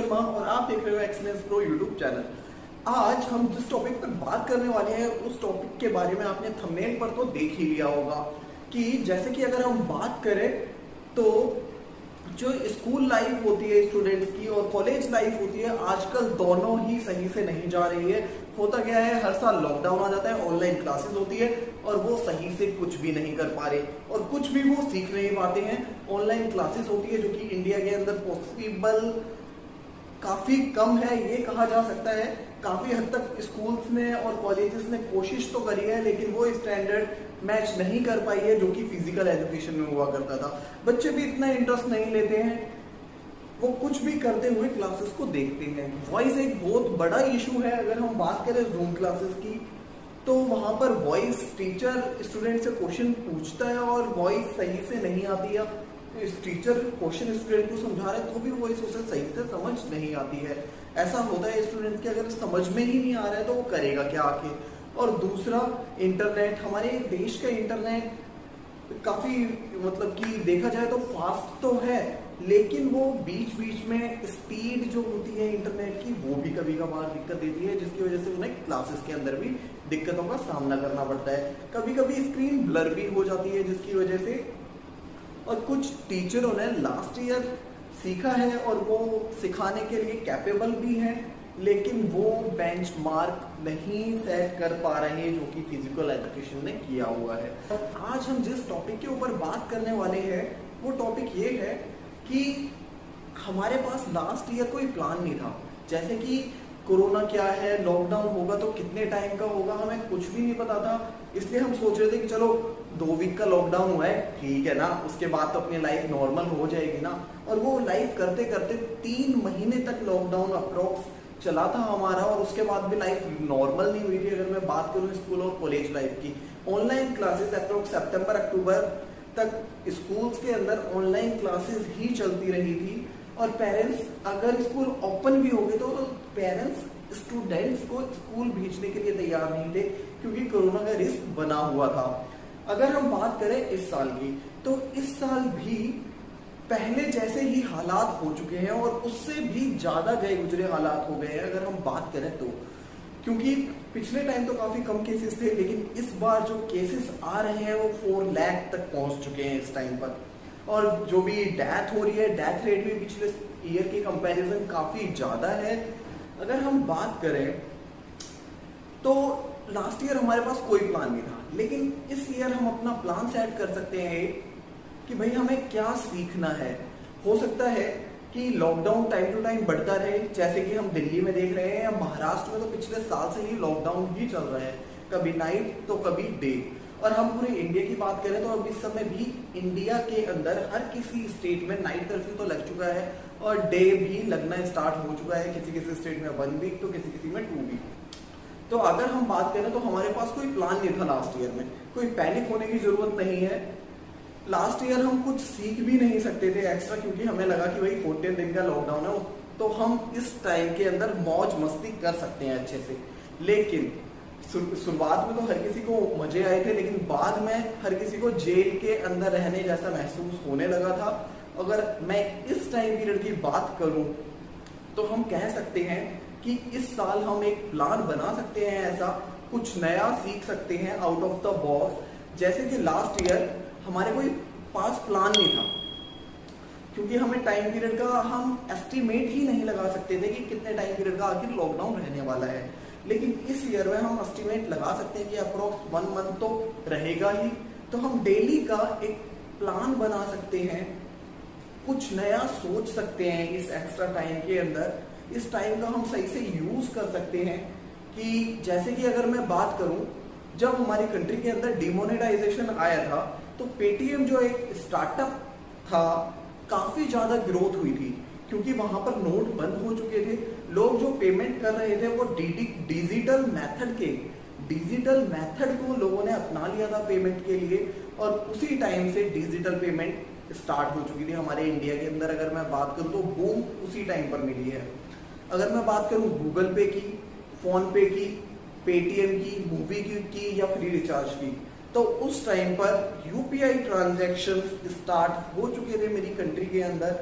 शर्मा और आप देख रहे हो एक्सीलेंस प्रो यूट्यूब चैनल। आज हम जिस टॉपिक पर बात करने वाले हैं उस टॉपिक के बारे में आपने थंबनेल पर तो देख ही लिया होगा कि जैसे कि अगर हम बात करें तो जो स्कूल लाइफ होती है स्टूडेंट्स की और कॉलेज लाइफ होती है आजकल दोनों ही सही से नहीं जा रही है। होता क्या है, हर साल लॉकडाउन आ जाता है, ऑनलाइन क्लासेस होती है और वो सही से कुछ भी नहीं कर पा रहे और कुछ भी वो सीख नहीं पाते हैं। ऑनलाइन क्लासेस होती है जो कि इंडिया के अंदर पॉसिबल काफी कम है, ये कहा जा सकता है। काफी हद तक स्कूल्स ने और कॉलेजेस ने कोशिश तो करी है लेकिन वो स्टैंडर्ड मैच नहीं कर पाई है जो कि फिजिकल एजुकेशन में हुआ करता था। बच्चे भी इतना इंटरेस्ट नहीं लेते हैं, वो कुछ भी करते हुए क्लासेस को देखते हैं। वॉइस एक बहुत बड़ा इशू है। अगर हम बात करें जूम क्लासेस की तो वहां पर वॉइस टीचर स्टूडेंट से क्वेश्चन पूछता है और वॉइस सही से नहीं आती है। टीचर क्वेश्चन स्टूडेंट को समझा रहे तो भी वॉइस उसे सही से समझ नहीं आती है। ऐसा होता है स्टूडेंट के अगर समझ में ही नहीं आ रहा है तो वो करेगा क्या आखिर। और दूसरा इंटरनेट, हमारे देश का इंटरनेट काफी मतलब कि देखा जाए तो फास्ट तो है लेकिन वो बीच बीच में स्पीड जो होती है इंटरनेट की वो भी कभी कभार दिक्कत देती है, जिसकी वजह से उन्हें क्लासेस के अंदर भी दिक्कतों का सामना करना पड़ता है। कभी कभी स्क्रीन ब्लर भी हो जाती है जिसकी वजह से, और कुछ टीचरों ने लास्ट ईयर सीखा है और वो सिखाने के लिए कैपेबल भी हैं लेकिन वो बेंचमार्क नहीं सेट कर पा रहे हैं जो कि फिजिकल एजुकेशन ने किया हुआ है। आज हम जिस टॉपिक के ऊपर बात करने वाले हैं वो टॉपिक ये है कि हमारे पास लास्ट ईयर कोई प्लान नहीं था। जैसे कि कोरोना क्या है, लॉकडाउन होगा तो कितने टाइम का होगा, हमें कुछ भी नहीं पता था। इसलिए हम सोच रहे थे कि चलो 2 वीक का लॉकडाउन हुआ है, ठीक है ना, उसके बाद तो अपनी लाइफ नॉर्मल हो जाएगी ना। और वो लाइफ करते करते 3 महीने तक लॉकडाउन अप्रोक्स चला था हमारा और उसके बाद भी लाइफ नॉर्मल नहीं हुई थी। अगर मैं बात करूं स्कूल और कॉलेज लाइफ की, ऑनलाइन क्लासेस अप्रोक्स सितंबर अक्टूबर तक स्कूल्स के अंदर ऑनलाइन क्लासेस ही चलती रही थी। और पेरेंट्स अगर स्कूल ओपन भी हो गए तो पेरेंट्स स्टूडेंट्स को स्कूल भेजने के लिए तैयार नहीं थे क्योंकि कोरोना का रिस्क बना हुआ था। अगर हम बात करें इस साल की तो इस साल भी पहले जैसे ही हालात हो चुके हैं और उससे भी ज्यादा गए गुजरे हालात हो गए हैं अगर हम बात करें तो। क्योंकि पिछले टाइम तो काफी कम केसेस थे लेकिन इस बार जो केसेस आ रहे हैं वो 4 लाख तक पहुंच चुके हैं इस टाइम पर। और जो भी डेथ हो रही है, डेथ रेट भी पिछले ईयर के कंपैरिजन काफी ज्यादा है। अगर हम बात करें तो लास्ट ईयर हमारे पास कोई प्लान नहीं था लेकिन इस ईयर हम अपना प्लान सेट कर सकते हैं कि भाई हमें क्या सीखना है। हो सकता है कि लॉकडाउन टाइम टू टाइम बढ़ता रहे, जैसे कि हम दिल्ली में देख रहे हैं या महाराष्ट्र में तो पिछले साल से ही लॉकडाउन ही चल रहा है, कभी नाइट तो कभी डे। और हम पूरे इंडिया की बात करें तो अब इस समय भी इंडिया के अंदर हर किसी स्टेट में नाइट कर्फ्यू तो लग चुका है और डे भी लगना स्टार्ट हो चुका है। किसी किसी स्टेट में 1 वीक तो किसी किसी में 2 वीक। तो अगर हम बात करें तो हमारे पास कोई प्लान नहीं था लास्ट ईयर में, कोई पैनिक होने की जरूरत नहीं है। लास्ट ईयर हम कुछ सीख भी नहीं सकते थे एक्स्ट्रा क्योंकि हमें लगा कि भाई 14 दिन का लॉकडाउन है तो हम इस टाइम के अंदर मौज मस्ती कर सकते हैं अच्छे से। लेकिन शुरुआत में तो हर किसी को मजे आए थे लेकिन बाद में हर किसी को जेल के अंदर रहने जैसा महसूस होने लगा था। अगर मैं इस टाइम पीरियड की बात करूं तो हम कह सकते हैं कि इस साल हम एक प्लान बना सकते हैं, ऐसा कुछ नया सीख सकते हैं आउट ऑफ द बॉक्स। जैसे कि लास्ट ईयर हमारे कोई पास प्लान नहीं था क्योंकि हमें टाइम पीरियड का हम एस्टिमेट ही नहीं लगा सकते थे कि कितने टाइम पीरियड का आखिर लॉकडाउन रहने वाला है। लेकिन इस ईयर में हम एस्टिमेट लगा सकते हैं कि अप्रोक्स 1 मंथ तो रहेगा ही। तो हम डेली का एक प्लान बना सकते हैं, कुछ नया सोच सकते हैं इस एक्स्ट्रा टाइम के अंदर। इस टाइम का हम सही से यूज कर सकते हैं कि जैसे कि अगर मैं बात करूं, जब हमारी कंट्री के अंदर डिमोनेटाइजेशन आया था तो पेटीएम जो एक स्टार्टअप था काफी ज्यादा ग्रोथ हुई थी क्योंकि वहां पर नोट बंद हो चुके थे। लोग जो पेमेंट कर रहे थे वो डिजिटल मेथड को लोगों ने अपना लिया था पेमेंट के लिए और उसी टाइम से डिजिटल पेमेंट स्टार्ट हो चुकी थी हमारे इंडिया के अंदर। अगर मैं बात करूं तो बूम उसी टाइम पर मिली है। अगर मैं बात करूं गूगल पे की, फोन पे की, पेटीएम की, मूवी की या फ्री रिचार्ज की, तो उस टाइम पर यूपीआई ट्रांजैक्शन स्टार्ट हो चुके थे मेरी कंट्री के अंदर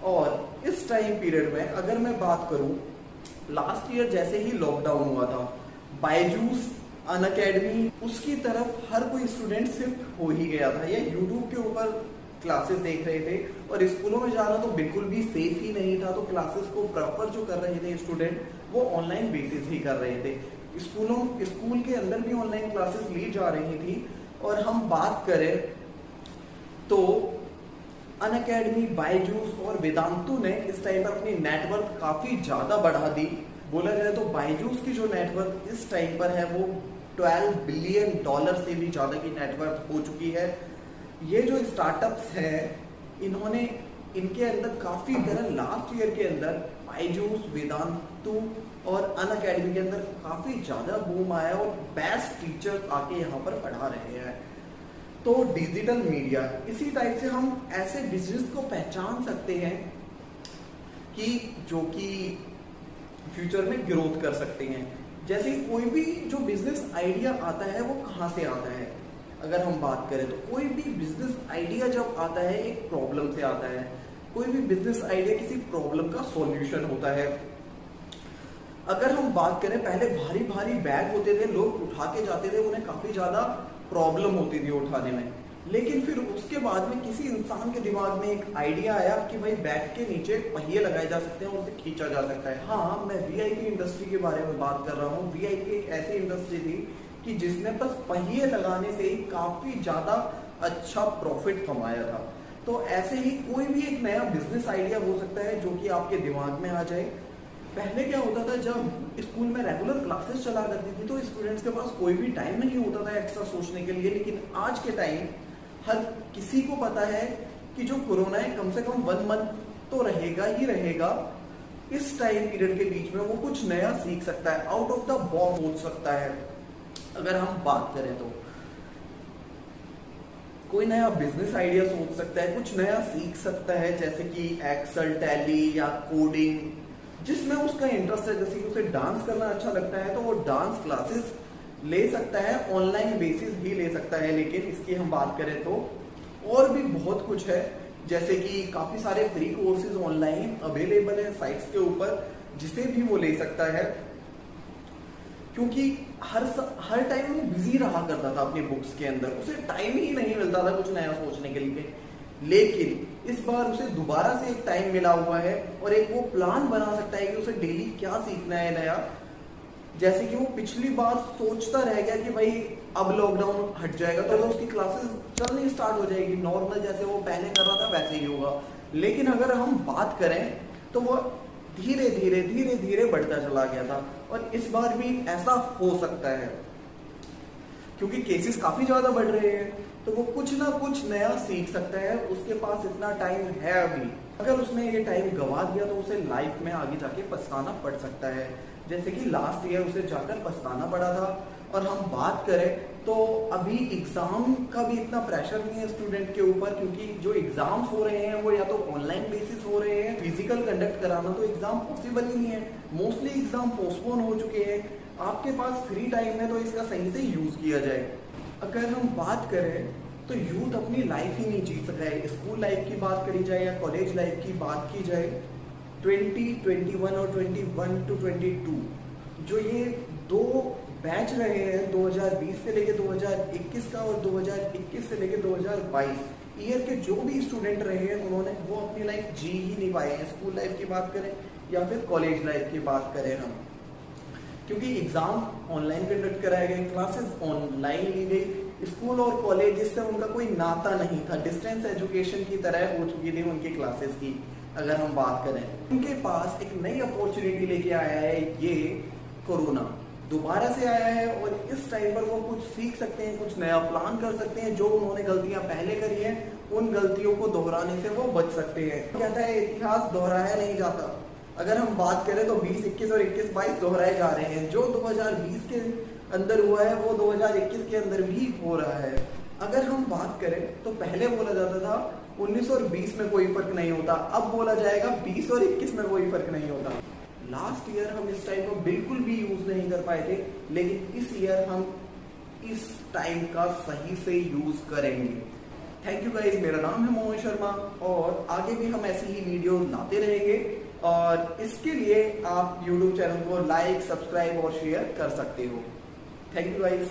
और इस टाइम पीरियड में अगर मैं बात करूं, लास्ट ईयर जैसे ही लॉकडाउन हुआ था, बायजूस, अनअकैडमी, उसकी तरफ हर कोई स्टूडेंट शिफ्ट हो ही गया था या यूट्यूब के ऊपर क्लासेस देख रहे थे। और स्कूलों में जाना तो बिल्कुल भी सेफ ही नहीं था, तो क्लासेस को प्रेफर जो कर रहे थे स्टूडेंट, वो ऑनलाइन बेसिस ही कर रहे थे। स्कूल के अंदर भी ऑनलाइन क्लासेस ली जा रही थी। और हम बात करें तो अनअकैडमी, बायजूस और वेदांतु ने इस टाइम पर अपनी नेटवर्क काफी ज्यादा बढ़ा दी। बोला जाए तो बायजूस की जो नेटवर्क इस टाइम पर है वो $12 बिलियन से भी ज्यादा की नेटवर्क हो चुकी है। ये जो स्टार्टअप्स हैं, इनके अंदर काफी तरह लास्ट ईयर के अंदर बायजूस, वेदांतु और अनअकैडमी के अंदर काफी ज्यादा बूम आया और बेस्ट टीचर्स आके यहाँ पर पढ़ा रहे हैं। तो डिजिटल मीडिया, इसी टाइप से हम ऐसे बिजनेस को पहचान सकते हैं कि जो कि फ्यूचर में ग्रोथ कर सकते हैं। जैसे कोई भी जो बिजनेस आइडिया आता है वो कहाँ से आता है, अगर हम बात करें तो कोई भी बिजनेस आइडिया जब आता है एक प्रॉब्लम से आता है। कोई भी बिजनेस आइडिया किसी प्रॉब्लम का सॉल्यूशन होता है। अगर हम बात करें, पहले भारी भारी बैग होते थे, लोग उठा के जाते थे, उन्हें काफी ज्यादा प्रॉब्लम होती थी उठाने में। लेकिन फिर उसके बाद में किसी इंसान के दिमाग में एक आइडिया आया कि भाई बैग के नीचे पहिए लगाए जा सकते हैं और उसे खींचा जा सकता है। हाँ, मैं वीआईपी इंडस्ट्री के बारे में बात कर रहा हूँ। वीआईपी एक ऐसी इंडस्ट्री थी कि जिसने बस पहिए लगाने से ही काफी ज्यादा अच्छा प्रॉफिट कमाया था। तो ऐसे ही कोई भी एक नया बिजनेस आइडिया हो सकता है जो कि आपके दिमाग में आ जाए। पहले क्या होता था, जब स्कूल में रेगुलर क्लासेस चला करती थी तो स्टूडेंट्स के पास कोई भी टाइम नहीं होता था एक्स्ट्रा सोचने के लिए। लेकिन आज के टाइम हर किसी को पता है कि जो कोरोना है कम से कम 1 मंथ तो रहेगा ही रहेगा। इस टाइम पीरियड के बीच में वो कुछ नया सीख सकता है, आउट ऑफ द बॉक्स सोच सकता है। अगर हम बात करें तो कोई नया बिजनेस आइडिया सोच सकता है, कुछ नया सीख सकता है, जैसे कि एक्सेल, टैली या कोडिंग, जिसमें उसका इंटरेस्ट है। जैसे कि उसे डांस करना अच्छा लगता है तो वो डांस क्लासेस ले सकता है, ऑनलाइन बेसिस भी ले सकता है। लेकिन इसकी हम बात करें तो और भी बहुत कुछ है, जैसे कि काफी सारे फ्री कोर्सेज ऑनलाइन अवेलेबल है साइट्स के ऊपर, जिसे भी वो ले सकता है। क्योंकि हर टाइम वो बिजी रहा करता था अपनी बुक्स के अंदर, उसे टाइम ही नहीं मिलता था कुछ नया सोचने के लिए। लेकिन इस बार उसे दोबारा से एक टाइम मिला हुआ है और एक वो प्लान बना सकता है कि उसे डेली क्या सीखना है नया। जैसे कि वो पिछली बार सोचता रह गया कि भाई अब लॉकडाउन हट जाएगा तो उसकी क्लासेस चलनी स्टार्ट हो जाएगी, नॉर्मल जैसे वो पहले कर रहा था वैसे ही होगा। लेकिन अगर हम बात करें तो वो धीरे धीरे बढ़ता चला गया था। और इस बार भी ऐसा हो सकता है क्योंकि केसेस काफी ज्यादा बढ़ रहे हैं, तो वो कुछ ना कुछ नया सीख सकता है। उसके पास इतना टाइम है अभी, अगर उसने ये टाइम गंवा दिया तो उसे लाइफ में आगे जाके पछताना पड़ सकता है, जैसे कि लास्ट ईयर उसे जाकर पछताना पड़ा था। और हम बात करें तो अभी एग्जाम का भी इतना प्रेशर नहीं है स्टूडेंट के ऊपर, क्योंकि जो एग्जाम्स हो रहे हैं वो या तो ऑनलाइन बेसिस हो रहे हैं। फिजिकल कंडक्ट कराना तो एग्जाम पॉसिबल ही नहीं है, मोस्टली एग्जाम पोस्टपोन हो चुके हैं। आपके पास फ्री टाइम है तो इसका सही से यूज किया जाए। अगर हम बात करें तो यूथ अपनी लाइफ ही नहीं जी सका है। स्कूल लाइफ की बात करी जाए या कॉलेज लाइफ की बात की जाए, 2021 और 21 to 22 जो ये 2 बैच रहे हैं, 2020 से लेके 2021 का और 2021 से लेके 2022 ईयर के जो भी स्टूडेंट रहे हैं, उन्होंने वो अपनी लाइफ जी ही नहीं पाए हैं। स्कूल लाइफ की बात करें या फिर कॉलेज लाइफ की बात करें हम, क्योंकि एग्जाम ऑनलाइन कंडक्ट कराए गए, क्लासेस ऑनलाइन ली गई। स्कूल और कॉलेज जिससे उनका कोई नाता नहीं था, डिस्टेंस एजुकेशन की तरह हो चुकी थी उनकी क्लासेस की। अगर हम बात करें, उनके पास एक नई अपॉर्चुनिटी लेके आया है ये कोरोना, दोबारा से आया है। और इस टाइम पर वो कुछ सीख सकते हैं, कुछ नया प्लान कर सकते हैं। जो उन्होंने गलतियां पहले करी हैं उन गलतियों को दोहराने से वो बच सकते हैं। कहता है इतिहास दोहराया नहीं जाता। अगर हम बात करें तो 20, 21 और 21, 22 दोहराए जा रहे हैं। जो 2020 के अंदर हुआ है वो 2021 के अंदर भी हो रहा है। अगर हम बात करें तो पहले बोला जाता था 19 और 20 में कोई फर्क नहीं होता, अब बोला जाएगा 20 और 21 में कोई फर्क नहीं होता। लास्ट ईयर हम इस टाइम को बिल्कुल भी यूज नहीं कर पाए थे, लेकिन इस ईयर हम इस टाइम का सही से यूज करेंगे। थैंक यू गाइज, मेरा नाम है मोहन शर्मा और आगे भी हम ऐसी ही वीडियो लाते रहेंगे और इसके लिए आप यूट्यूब चैनल को लाइक, सब्सक्राइब और शेयर कर सकते हो। Thank you guys.